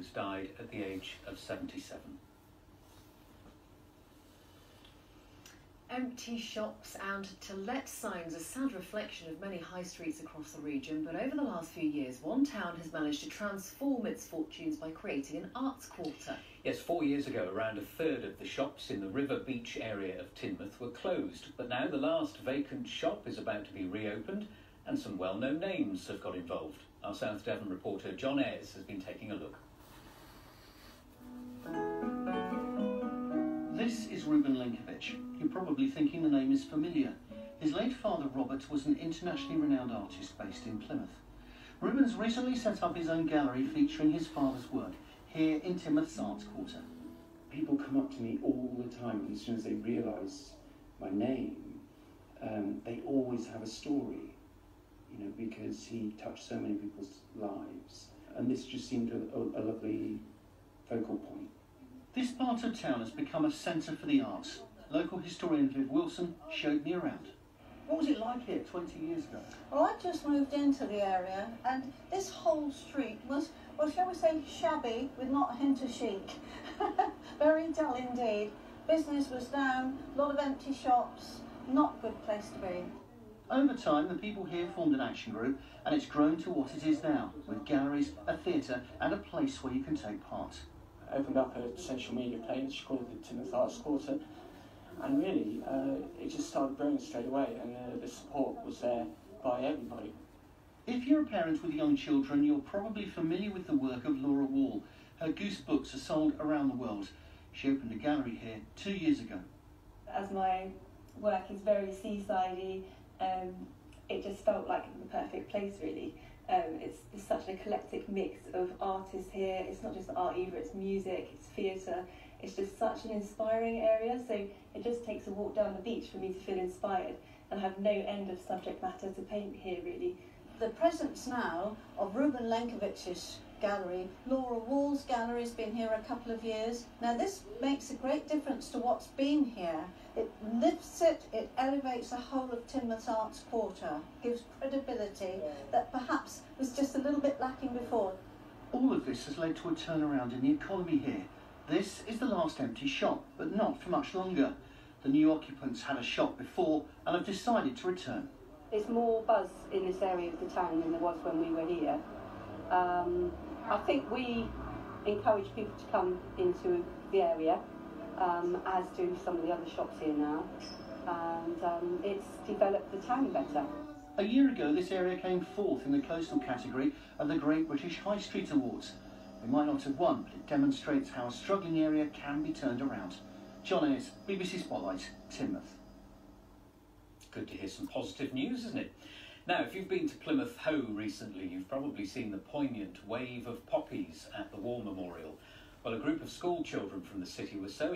Andrews died at the age of 77. Empty shops and to-let signs, a sad reflection of many high streets across the region. But over the last few years, one town has managed to transform its fortunes by creating an arts quarter. Yes, 4 years ago, around a third of the shops in the River Beach area of Teignmouth were closed. But now the last vacant shop is about to be reopened, and some well-known names have got involved. Our South Devon reporter John Ayres has been taking a look. This is Reuben Lenkiewicz. You're probably thinking the name is familiar. His late father Robert was an internationally renowned artist based in Plymouth. Reuben's recently set up his own gallery featuring his father's work here in Teignmouth's Arts Quarter. People come up to me all the time, and as soon as they realise my name, they always have a story, you know, because he touched so many people's lives. And this just seemed a lovely focal point. This part of town has become a centre for the arts. Local historian Viv Wilson showed me around. What was it like here 20 years ago? Well, I just moved into the area, and this whole street was, well, shall we say, shabby with not a hint of chic. Very dull indeed. Business was down, a lot of empty shops, not a good place to be. Over time, the people here formed an action group, and it's grown to what it is now, with galleries, a theatre, and a place where you can take part. I opened up a social media page called the Teignmouth Arts Quarter, and really it just started growing straight away, and the support was there by everybody. If you're a parent with young children, you're probably familiar with the work of Laura Wall. Her Goose books are sold around the world. She opened a gallery here 2 years ago. As my work is very seasidey, it just felt like the perfect place, really. It's such an eclectic mix of artists here. It's not just art either, it's music, it's theatre. It's just such an inspiring area, so it just takes a walk down the beach for me to feel inspired and have no end of subject matter to paint here, really. The presence now of Reuben Lenkiewicz's gallery, Laura Wall's gallery has been here a couple of years. Now this makes a great difference to what's been here. It lifts it, it elevates the whole of Teignmouth's Arts Quarter, gives credibility that perhaps was just a little bit lacking before. All of this has led to a turnaround in the economy here. This is the last empty shop, but not for much longer. The new occupants had a shop before and have decided to return. There's more buzz in this area of the town than there was when we were here. I think we encourage people to come into the area, as do some of the other shops here now, and it's developed the town better. A year ago, this area came fourth in the coastal category of the Great British High Street Awards. They might not have won, but it demonstrates how a struggling area can be turned around. John Ayres, BBC Spotlight, Teignmouth. Good to hear some positive news, isn't it? Now, if you've been to Plymouth Hoe recently, you've probably seen the poignant wave of poppies at the War Memorial. Well, a group of school children from the city were so